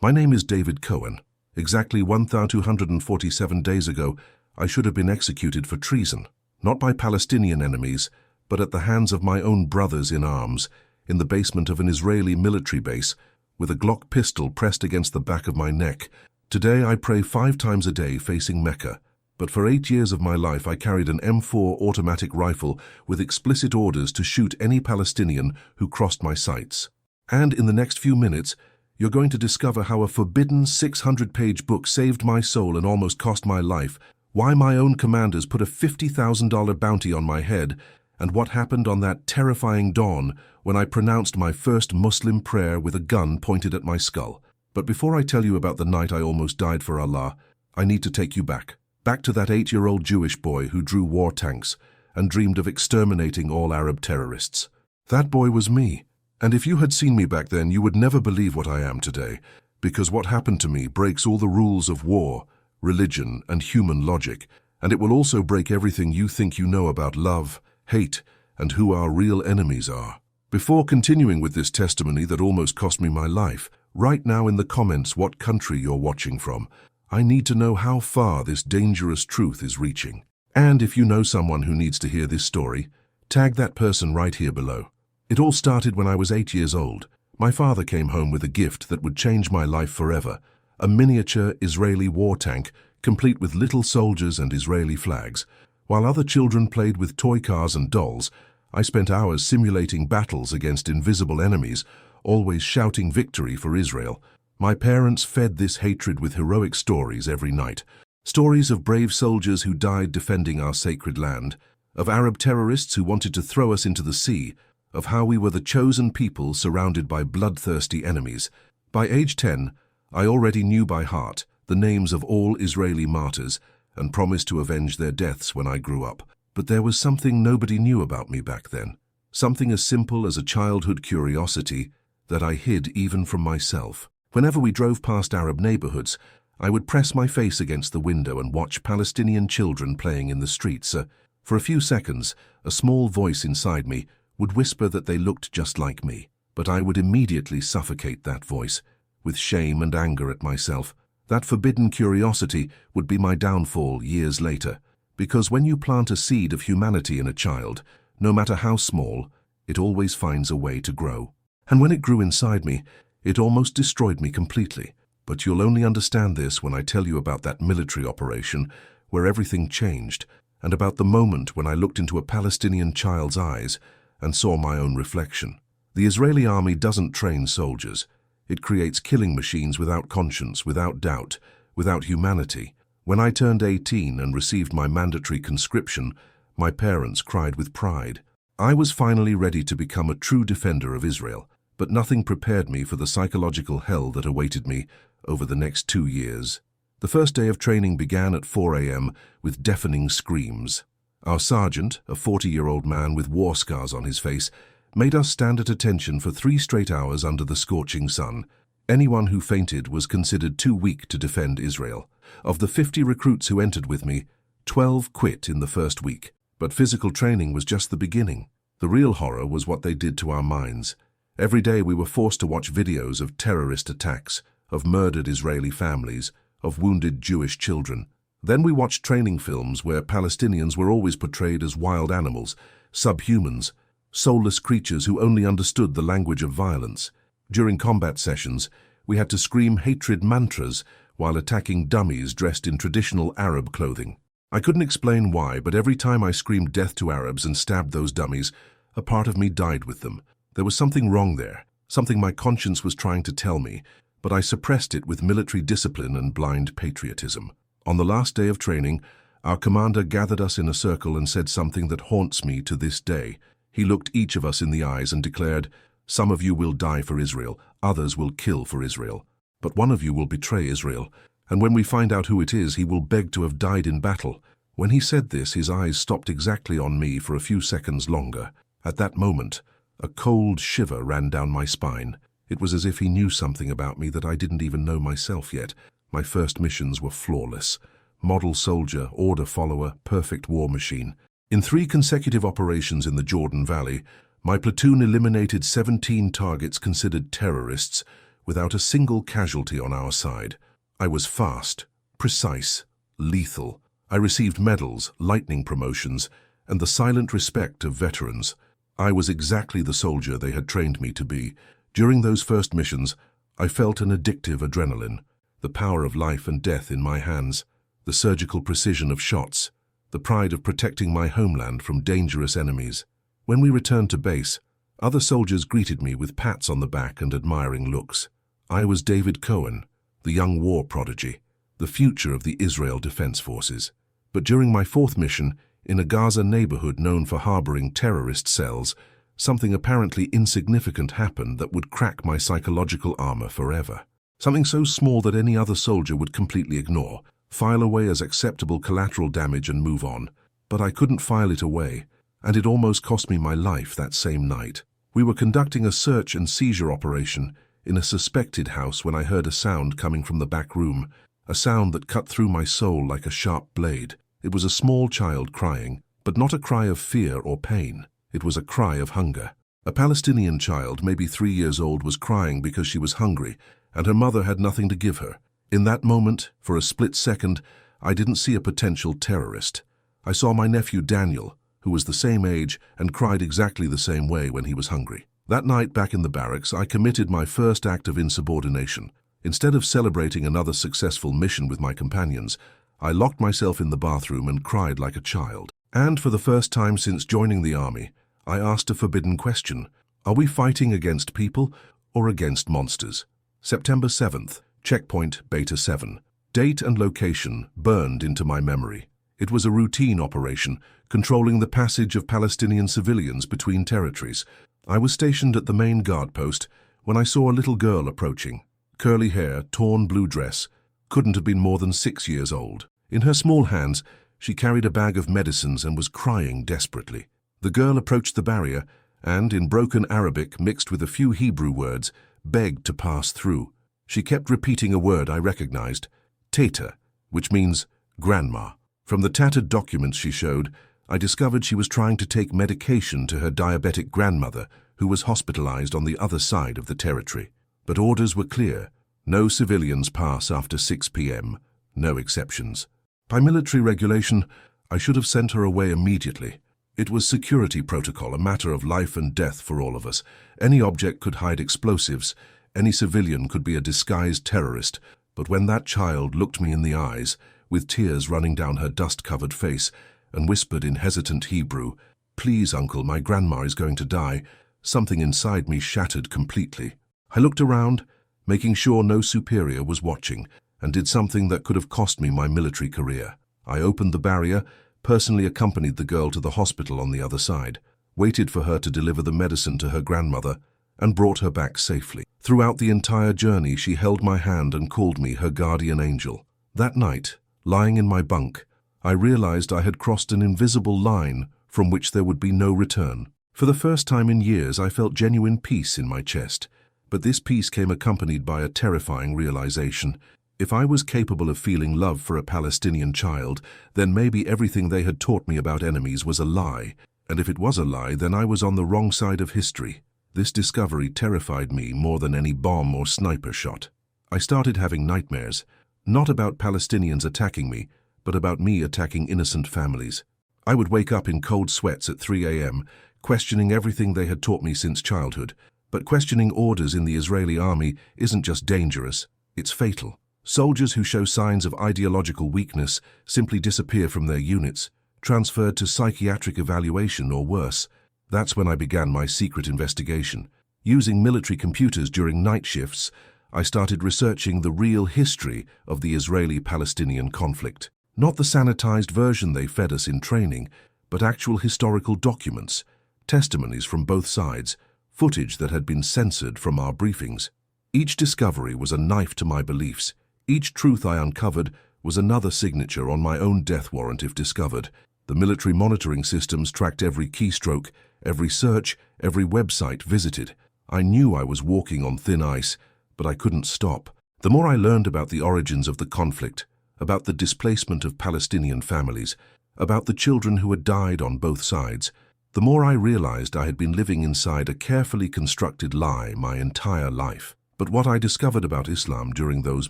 My name is David Cohen. Exactly 1,247 days ago, I should have been executed for treason, not by Palestinian enemies, but at the hands of my own brothers in arms, in the basement of an Israeli military base, with a Glock pistol pressed against the back of my neck. Today I pray 5 times a day facing Mecca, but for 8 years of my life I carried an M4 automatic rifle with explicit orders to shoot any Palestinian who crossed my sights. And in the next few minutes, you're going to discover how a forbidden 600-page book saved my soul and almost cost my life, why my own commanders put a $50,000 bounty on my head, and what happened on that terrifying dawn when I pronounced my first Muslim prayer with a gun pointed at my skull. But before I tell you about the night I almost died for Allah, I need to take you back to that 8-year-old Jewish boy who drew war tanks and dreamed of exterminating all Arab terrorists. That boy was me. And if you had seen me back then, you would never believe what I am today, because what happened to me breaks all the rules of war, religion, and human logic, and it will also break everything you think you know about love, hate, and who our real enemies are. Before continuing with this testimony that almost cost me my life, write now in the comments what country you're watching from. I need to know how far this dangerous truth is reaching. And if you know someone who needs to hear this story, tag that person right here below. It all started when I was 8 years old. My father came home with a gift that would change my life forever, a miniature Israeli war tank, complete with little soldiers and Israeli flags. While other children played with toy cars and dolls, I spent hours simulating battles against invisible enemies, always shouting victory for Israel. My parents fed this hatred with heroic stories every night. Stories of brave soldiers who died defending our sacred land, of Arab terrorists who wanted to throw us into the sea, of how we were the chosen people surrounded by bloodthirsty enemies. By age 10, I already knew by heart the names of all Israeli martyrs and promised to avenge their deaths when I grew up. But there was something nobody knew about me back then, something as simple as a childhood curiosity that I hid even from myself. Whenever we drove past Arab neighborhoods, I would press my face against the window and watch Palestinian children playing in the streets. For a few seconds, a small voice inside me would whisper that they looked just like me, but I would immediately suffocate that voice, with shame and anger at myself. That forbidden curiosity would be my downfall years later, because when you plant a seed of humanity in a child, no matter how small, it always finds a way to grow. And when it grew inside me, it almost destroyed me completely. But you'll only understand this when I tell you about that military operation where everything changed, and about the moment when I looked into a Palestinian child's eyes and saw my own reflection. The Israeli army doesn't train soldiers. It creates killing machines without conscience, without doubt, without humanity. When I turned 18 and received my mandatory conscription, my parents cried with pride. I was finally ready to become a true defender of Israel, but nothing prepared me for the psychological hell that awaited me over the next 2 years. The first day of training began at 4 a.m. with deafening screams. Our sergeant, a 40-year-old man with war scars on his face, made us stand at attention for 3 straight hours under the scorching sun. Anyone who fainted was considered too weak to defend Israel. Of the 50 recruits who entered with me, 12 quit in the first week. But physical training was just the beginning. The real horror was what they did to our minds. Every day we were forced to watch videos of terrorist attacks, of murdered Israeli families, of wounded Jewish children. Then we watched training films where Palestinians were always portrayed as wild animals, subhumans, soulless creatures who only understood the language of violence. During combat sessions, we had to scream hatred mantras while attacking dummies dressed in traditional Arab clothing. I couldn't explain why, but every time I screamed death to Arabs and stabbed those dummies, a part of me died with them. There was something wrong there, something my conscience was trying to tell me, but I suppressed it with military discipline and blind patriotism. On the last day of training, our commander gathered us in a circle and said something that haunts me to this day. He looked each of us in the eyes and declared, "Some of you will die for Israel, others will kill for Israel. But one of you will betray Israel, and when we find out who it is, he will beg to have died in battle." When he said this, his eyes stopped exactly on me for a few seconds longer. At that moment, a cold shiver ran down my spine. It was as if he knew something about me that I didn't even know myself yet. My first missions were flawless. Model soldier, order follower, perfect war machine. In 3 consecutive operations in the Jordan Valley, my platoon eliminated 17 targets considered terrorists, without a single casualty on our side. I was fast, precise, lethal. I received medals, lightning promotions, and the silent respect of veterans. I was exactly the soldier they had trained me to be. During those first missions, I felt an addictive adrenaline, the power of life and death in my hands, the surgical precision of shots, the pride of protecting my homeland from dangerous enemies. When we returned to base, other soldiers greeted me with pats on the back and admiring looks. I was David Cohen, the young war prodigy, the future of the Israel Defense Forces. But during my fourth mission, in a Gaza neighborhood known for harboring terrorist cells, something apparently insignificant happened that would crack my psychological armor forever. Something so small that any other soldier would completely ignore, file away as acceptable collateral damage and move on. But I couldn't file it away, and it almost cost me my life that same night. We were conducting a search and seizure operation in a suspected house when I heard a sound coming from the back room, a sound that cut through my soul like a sharp blade. It was a small child crying, but not a cry of fear or pain. It was a cry of hunger. A Palestinian child, maybe 3 years old, was crying because she was hungry, and her mother had nothing to give her. In that moment, for a split second, I didn't see a potential terrorist. I saw my nephew Daniel, who was the same age and cried exactly the same way when he was hungry. That night back in the barracks, I committed my first act of insubordination. Instead of celebrating another successful mission with my companions, I locked myself in the bathroom and cried like a child. And for the first time since joining the army, I asked a forbidden question. Are we fighting against people or against monsters? September 7th, Checkpoint Beta 7. Date and location burned into my memory. It was a routine operation, controlling the passage of Palestinian civilians between territories. I was stationed at the main guard post when I saw a little girl approaching. Curly hair, torn blue dress, couldn't have been more than 6 years old. In her small hands, she carried a bag of medicines and was crying desperately. The girl approached the barrier and, in broken Arabic mixed with a few Hebrew words, begged to pass through. She kept repeating a word I recognized, Teta, which means grandma. From the tattered documents she showed, I discovered she was trying to take medication to her diabetic grandmother, who was hospitalized on the other side of the territory. But orders were clear. No civilians pass after 6 p.m., no exceptions. By military regulation, I should have sent her away immediately. It was security protocol, a matter of life and death for all of us. Any object could hide explosives, any civilian could be a disguised terrorist, but when that child looked me in the eyes, with tears running down her dust-covered face, and whispered in hesitant Hebrew, "Please, uncle, my grandma is going to die," something inside me shattered completely. I looked around, making sure no superior was watching, and did something that could have cost me my military career. I opened the barrier, personally accompanied the girl to the hospital on the other side, waited for her to deliver the medicine to her grandmother, and brought her back safely. Throughout the entire journey, she held my hand and called me her guardian angel. That night, lying in my bunk, I realized I had crossed an invisible line from which there would be no return. For the first time in years, I felt genuine peace in my chest, but this peace came accompanied by a terrifying realization. If I was capable of feeling love for a Palestinian child, then maybe everything they had taught me about enemies was a lie, and if it was a lie, then I was on the wrong side of history. This discovery terrified me more than any bomb or sniper shot. I started having nightmares, not about Palestinians attacking me, but about me attacking innocent families. I would wake up in cold sweats at 3 a.m., questioning everything they had taught me since childhood. But questioning orders in the Israeli army isn't just dangerous, it's fatal. Soldiers who show signs of ideological weakness simply disappear from their units, transferred to psychiatric evaluation or worse. That's when I began my secret investigation. Using military computers during night shifts, I started researching the real history of the Israeli-Palestinian conflict. Not the sanitized version they fed us in training, but actual historical documents, testimonies from both sides, footage that had been censored from our briefings. Each discovery was a knife to my beliefs. Each truth I uncovered was another signature on my own death warrant if discovered. The military monitoring systems tracked every keystroke, every search, every website visited. I knew I was walking on thin ice, but I couldn't stop. The more I learned about the origins of the conflict, about the displacement of Palestinian families, about the children who had died on both sides, the more I realized I had been living inside a carefully constructed lie my entire life. But what I discovered about Islam during those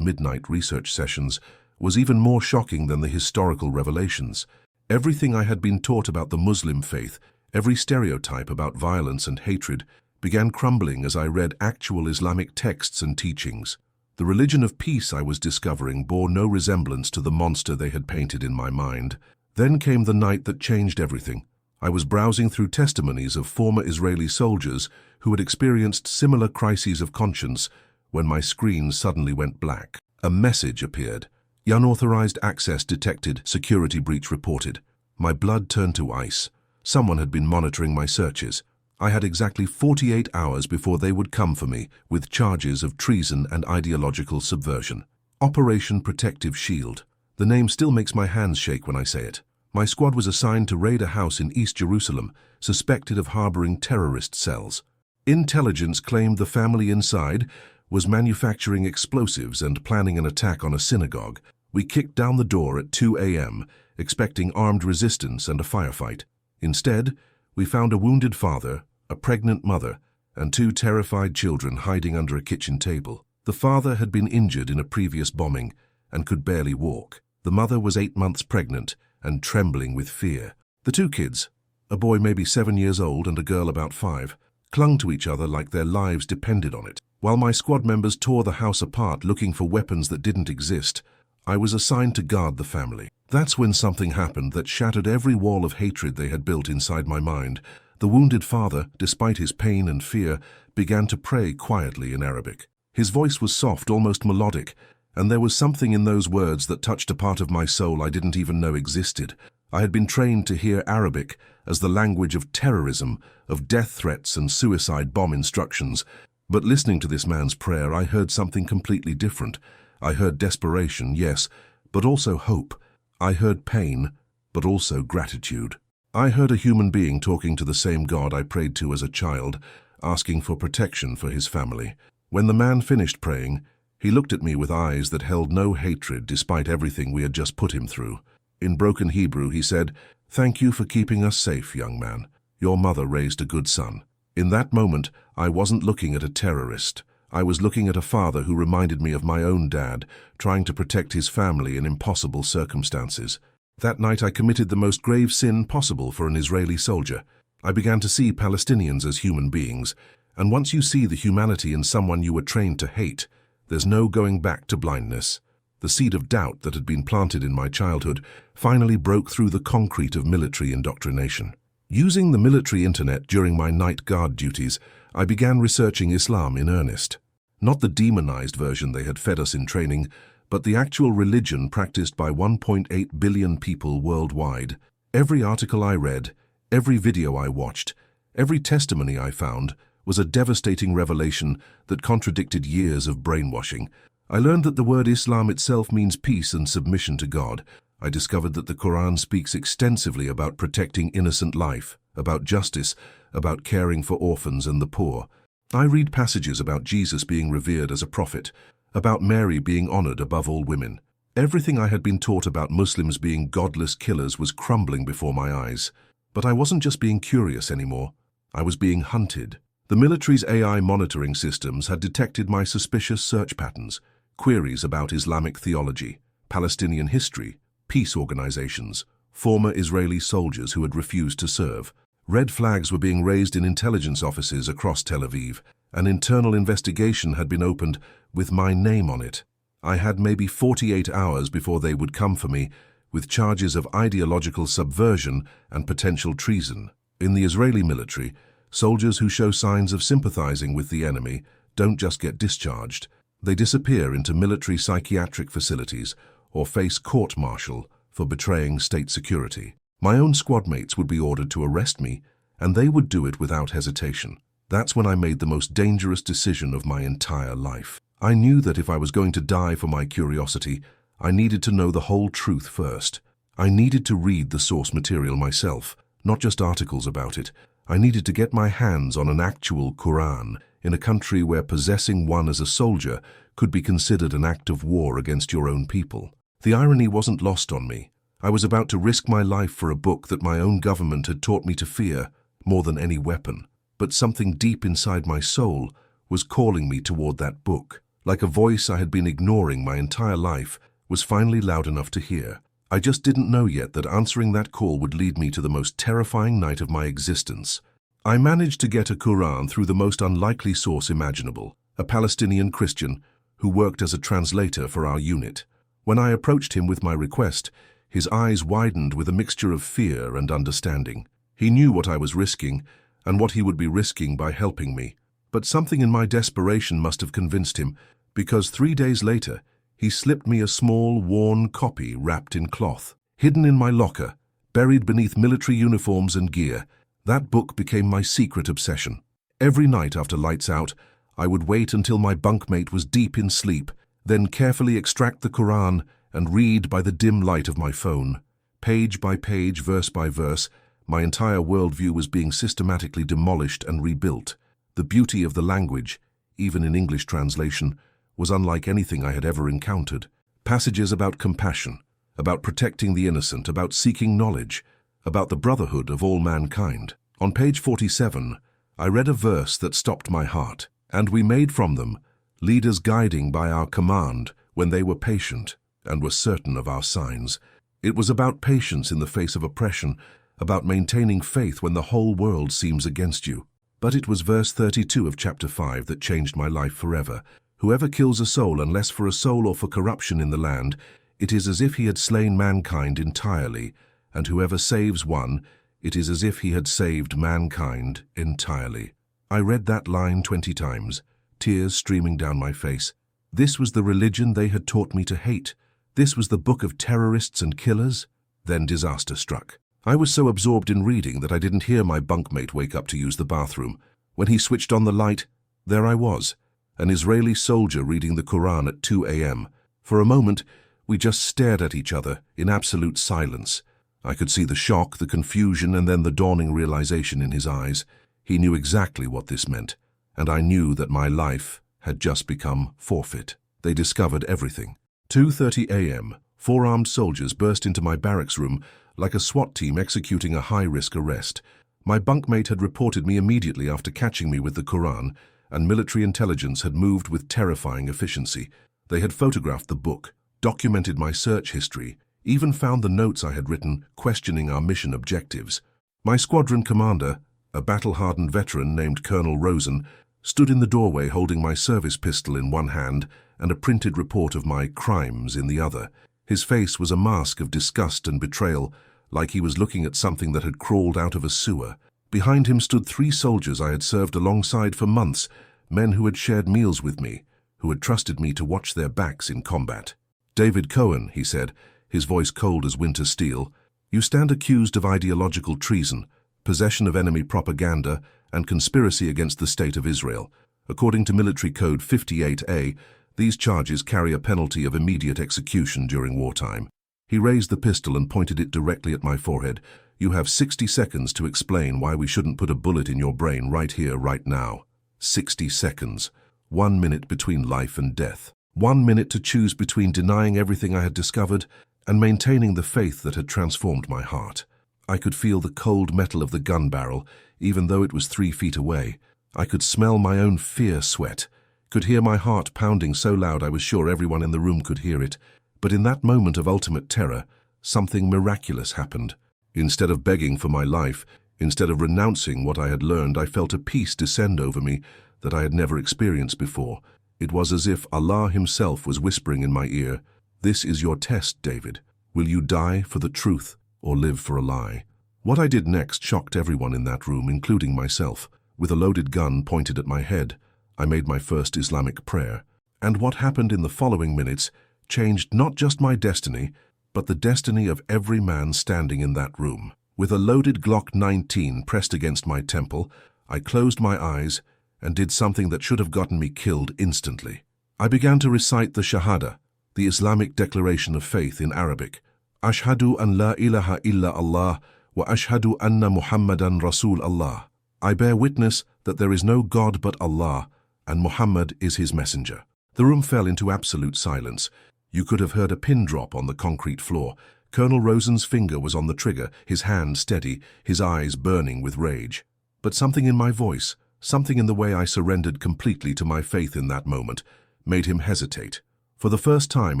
midnight research sessions was even more shocking than the historical revelations. Everything I had been taught about the Muslim faith, every stereotype about violence and hatred, began crumbling as I read actual Islamic texts and teachings. The religion of peace I was discovering bore no resemblance to the monster they had painted in my mind. Then came the night that changed everything. I was browsing through testimonies of former Israeli soldiers who had experienced similar crises of conscience when my screen suddenly went black. A message appeared. Unauthorized access detected, security breach reported. My blood turned to ice. Someone had been monitoring my searches. I had exactly 48 hours before they would come for me with charges of treason and ideological subversion. Operation Protective Shield. The name still makes my hands shake when I say it. My squad was assigned to raid a house in East Jerusalem, suspected of harboring terrorist cells. Intelligence claimed the family inside was manufacturing explosives and planning an attack on a synagogue. We kicked down the door at 2 a.m., expecting armed resistance and a firefight. Instead, we found a wounded father, a pregnant mother, and 2 terrified children hiding under a kitchen table. The father had been injured in a previous bombing and could barely walk. The mother was 8 months pregnant and trembling with fear. The 2 kids, a boy maybe 7 years old and a girl about 5, clung to each other like their lives depended on it. While my squad members tore the house apart looking for weapons that didn't exist, I was assigned to guard the family. That's when something happened that shattered every wall of hatred they had built inside my mind. The wounded father, despite his pain and fear, began to pray quietly in Arabic. His voice was soft, almost melodic, and there was something in those words that touched a part of my soul I didn't even know existed. I had been trained to hear Arabic as the language of terrorism, of death threats and suicide bomb instructions. But listening to this man's prayer, I heard something completely different. I heard desperation, yes, but also hope. I heard pain, but also gratitude. I heard a human being talking to the same God I prayed to as a child, asking for protection for his family. When the man finished praying, he looked at me with eyes that held no hatred despite everything we had just put him through. In broken Hebrew, he said, "Thank you for keeping us safe, young man. Your mother raised a good son." In that moment, I wasn't looking at a terrorist. I was looking at a father who reminded me of my own dad, trying to protect his family in impossible circumstances. That night, I committed the most grave sin possible for an Israeli soldier. I began to see Palestinians as human beings, and once you see the humanity in someone you were trained to hate, there's no going back to blindness. The seed of doubt that had been planted in my childhood finally broke through the concrete of military indoctrination. Using the military internet during my night guard duties, I began researching Islam in earnest. Not the demonized version they had fed us in training, but the actual religion practiced by 1.8 billion people worldwide. Every article I read, every video I watched, every testimony I found was a devastating revelation that contradicted years of brainwashing. I learned that the word Islam itself means peace and submission to God. I discovered that the Quran speaks extensively about protecting innocent life, about justice, about caring for orphans and the poor. I read passages about Jesus being revered as a prophet, about Mary being honored above all women. Everything I had been taught about Muslims being godless killers was crumbling before my eyes. But I wasn't just being curious anymore. I was being hunted. The military's AI monitoring systems had detected my suspicious search patterns, queries about Islamic theology, Palestinian history, peace organizations, former Israeli soldiers who had refused to serve. Red flags were being raised in intelligence offices across Tel Aviv. An internal investigation had been opened with my name on it. I had maybe 48 hours before they would come for me with charges of ideological subversion and potential treason. In the Israeli military, soldiers who show signs of sympathizing with the enemy don't just get discharged. They disappear into military psychiatric facilities or face court-martial for betraying state security. My own squad mates would be ordered to arrest me, and they would do it without hesitation. That's when I made the most dangerous decision of my entire life. I knew that if I was going to die for my curiosity, I needed to know the whole truth first. I needed to read the source material myself, not just articles about it. I needed to get my hands on an actual Quran in a country where possessing one as a soldier could be considered an act of war against your own people. The irony wasn't lost on me. I was about to risk my life for a book that my own government had taught me to fear more than any weapon. But something deep inside my soul was calling me toward that book. Like a voice I had been ignoring my entire life was finally loud enough to hear. I just didn't know yet that answering that call would lead me to the most terrifying night of my existence. I managed to get a Quran through the most unlikely source imaginable, a Palestinian Christian who worked as a translator for our unit. When I approached him with my request, his eyes widened with a mixture of fear and understanding. He knew what I was risking and what he would be risking by helping me. But something in my desperation must have convinced him, because 3 days later, he slipped me a small, worn copy wrapped in cloth. Hidden in my locker, buried beneath military uniforms and gear, that book became my secret obsession. Every night after lights out, I would wait until my bunkmate was deep in sleep, then carefully extract the Quran and read by the dim light of my phone. Page by page, verse by verse, my entire worldview was being systematically demolished and rebuilt. The beauty of the language, even in English translation, was unlike anything I had ever encountered. Passages about compassion, about protecting the innocent, about seeking knowledge, about the brotherhood of all mankind. On page 47, I read a verse that stopped my heart. And we made from them leaders guiding by our command when they were patient and were certain of our signs. It was about patience in the face of oppression, about maintaining faith when the whole world seems against you. But it was verse 32 of chapter 5 that changed my life forever. Whoever kills a soul, unless for a soul or for corruption in the land, it is as if he had slain mankind entirely, and whoever saves one, it is as if he had saved mankind entirely. I read that line 20 times, tears streaming down my face. This was the religion they had taught me to hate. This was the book of terrorists and killers. Then disaster struck. I was so absorbed in reading that I didn't hear my bunkmate wake up to use the bathroom. When he switched on the light, there I was, an Israeli soldier reading the Quran at 2 a.m. For a moment, we just stared at each other in absolute silence. I could see the shock, the confusion, and then the dawning realization in his eyes. He knew exactly what this meant, and I knew that my life had just become forfeit. They discovered everything. 2:30 a.m., 4 armed soldiers burst into my barracks room like a SWAT team executing a high-risk arrest. My bunkmate had reported me immediately after catching me with the Quran, and military intelligence had moved with terrifying efficiency. They had photographed the book, documented my search history, even found the notes I had written questioning our mission objectives. My squadron commander, a battle-hardened veteran named Colonel Rosen, stood in the doorway holding my service pistol in one hand and a printed report of my crimes in the other. His face was a mask of disgust and betrayal, like he was looking at something that had crawled out of a sewer. Behind him stood 3 soldiers I had served alongside for months, men who had shared meals with me, who had trusted me to watch their backs in combat. "David Cohen," he said, his voice cold as winter steel, "you stand accused of ideological treason, possession of enemy propaganda, and conspiracy against the State of Israel. According to Military Code 58A, these charges carry a penalty of immediate execution during wartime." He raised the pistol and pointed it directly at my forehead. "You have 60 seconds to explain why we shouldn't put a bullet in your brain right here, right now." 60 seconds. 1 minute between life and death. 1 minute to choose between denying everything I had discovered and maintaining the faith that had transformed my heart. I could feel the cold metal of the gun barrel, even though it was 3 feet away. I could smell my own fear sweat, could hear my heart pounding so loud I was sure everyone in the room could hear it. But in that moment of ultimate terror, something miraculous happened. Instead of begging for my life, instead of renouncing what I had learned, I felt a peace descend over me that I had never experienced before. It was as if Allah himself was whispering in my ear, "This is your test, David. Will you die for the truth or live for a lie?" What I did next shocked everyone in that room, including myself. With a loaded gun pointed at my head, I made my first Islamic prayer. And what happened in the following minutes changed not just my destiny, but the destiny of every man standing in that room. With a loaded Glock 19 pressed against my temple, I closed my eyes and did something that should have gotten me killed instantly. I began to recite the Shahada, the Islamic declaration of faith in Arabic. Ashhadu an la ilaha illa Allah wa ashhadu anna Muhammadan Rasul Allah. I bear witness that there is no God but Allah, and Muhammad is his messenger. The room fell into absolute silence. You could have heard a pin drop on the concrete floor. Colonel Rosen's finger was on the trigger, his hand steady, his eyes burning with rage. But something in my voice, Something in the way I surrendered completely to my faith in that moment made him hesitate. For the first time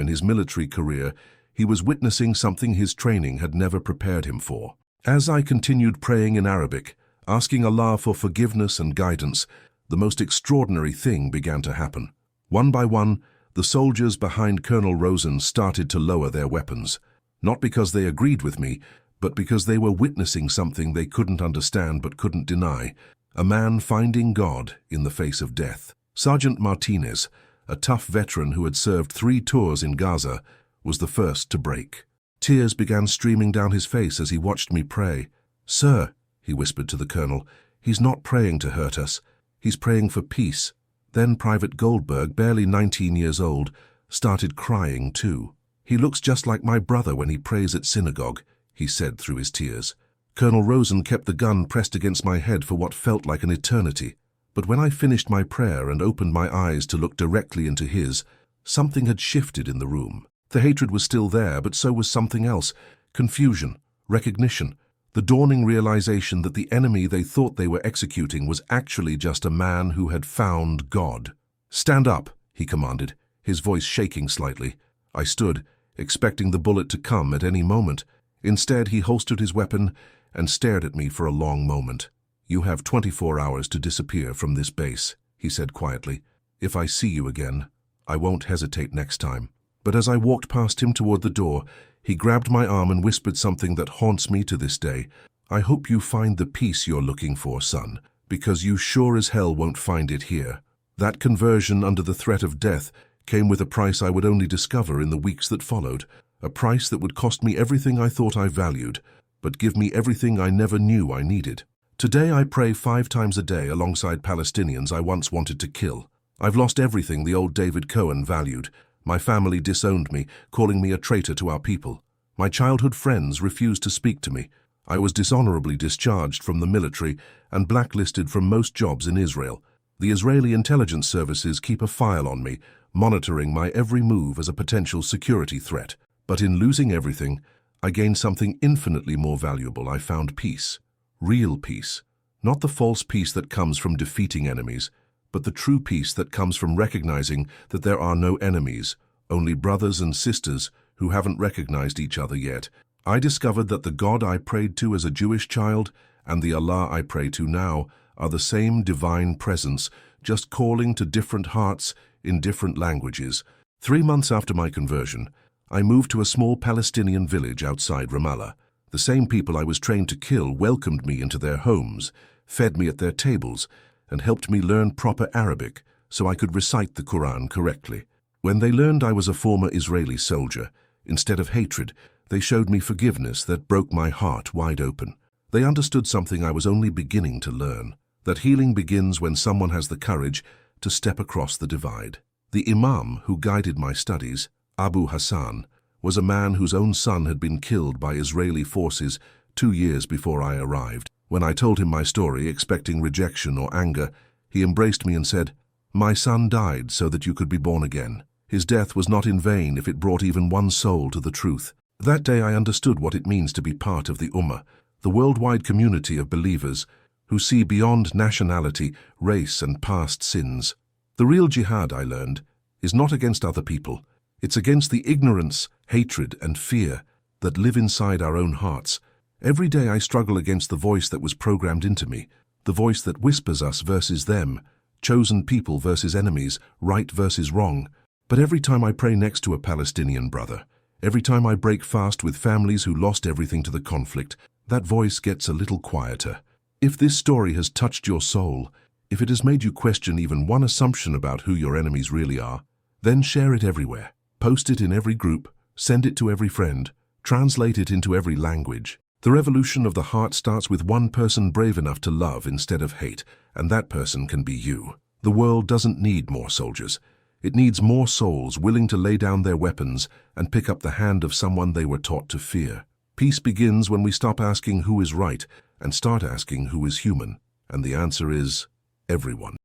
in his military career, he was witnessing something his training had never prepared him for. As I continued praying in Arabic, asking Allah for forgiveness and guidance, the most extraordinary thing began to happen. One by one, the soldiers behind Colonel Rosen started to lower their weapons, not because they agreed with me, but because they were witnessing something they couldn't understand but couldn't deny, a man finding God in the face of death. Sergeant Martinez, a tough veteran who had served 3 tours in Gaza, was the first to break. Tears began streaming down his face as he watched me pray. "Sir," he whispered to the colonel, "he's not praying to hurt us. He's praying for peace." Then Private Goldberg, barely 19 years old, started crying too. "He looks just like my brother when he prays at synagogue," he said through his tears. Colonel Rosen kept the gun pressed against my head for what felt like an eternity. But when I finished my prayer and opened my eyes to look directly into his, something had shifted in the room. The hatred was still there, but so was something else: confusion, recognition, the dawning realization that the enemy they thought they were executing was actually just a man who had found God. "Stand up," he commanded, his voice shaking slightly. I stood, expecting the bullet to come at any moment. Instead, he holstered his weapon and stared at me for a long moment. "You have 24 hours to disappear from this base," he said quietly. "If I see you again, I won't hesitate next time." But as I walked past him toward the door, he grabbed my arm and whispered something that haunts me to this day. "I hope you find the peace you're looking for, son, because you sure as hell won't find it here." That conversion under the threat of death came with a price I would only discover in the weeks that followed, a price that would cost me everything I thought I valued, but give me everything I never knew I needed. Today I pray 5 times a day alongside Palestinians I once wanted to kill. I've lost everything the old David Cohen valued. My family disowned me, calling me a traitor to our people. My childhood friends refused to speak to me. I was dishonorably discharged from the military and blacklisted from most jobs in Israel. The Israeli intelligence services keep a file on me, monitoring my every move as a potential security threat. But in losing everything, I gained something infinitely more valuable. I found peace. Real peace. Not the false peace that comes from defeating enemies, but the true peace that comes from recognizing that there are no enemies, only brothers and sisters who haven't recognized each other yet. I discovered that the God I prayed to as a Jewish child and the Allah I pray to now are the same divine presence, just calling to different hearts in different languages. 3 months after my conversion, I moved to a small Palestinian village outside Ramallah. The same people I was trained to kill welcomed me into their homes, fed me at their tables, and helped me learn proper Arabic so I could recite the Quran correctly. When they learned I was a former Israeli soldier, instead of hatred, they showed me forgiveness that broke my heart wide open. They understood something I was only beginning to learn, that healing begins when someone has the courage to step across the divide. The imam who guided my studies, Abu Hassan, was a man whose own son had been killed by Israeli forces 2 years before I arrived. When I told him my story, expecting rejection or anger, he embraced me and said, "My son died so that you could be born again. His death was not in vain if it brought even one soul to the truth." That day I understood what it means to be part of the Ummah, the worldwide community of believers who see beyond nationality, race, and past sins. The real jihad, I learned, is not against other people. It's against the ignorance, hatred, and fear that live inside our own hearts. Every day I struggle against the voice that was programmed into me, the voice that whispers us versus them, chosen people versus enemies, right versus wrong. But every time I pray next to a Palestinian brother, every time I break fast with families who lost everything to the conflict, that voice gets a little quieter. If this story has touched your soul, if it has made you question even one assumption about who your enemies really are, then share it everywhere. Post it in every group, send it to every friend, translate it into every language. The revolution of the heart starts with one person brave enough to love instead of hate, and that person can be you. The world doesn't need more soldiers. It needs more souls willing to lay down their weapons and pick up the hand of someone they were taught to fear. Peace begins when we stop asking who is right and start asking who is human, and the answer is everyone.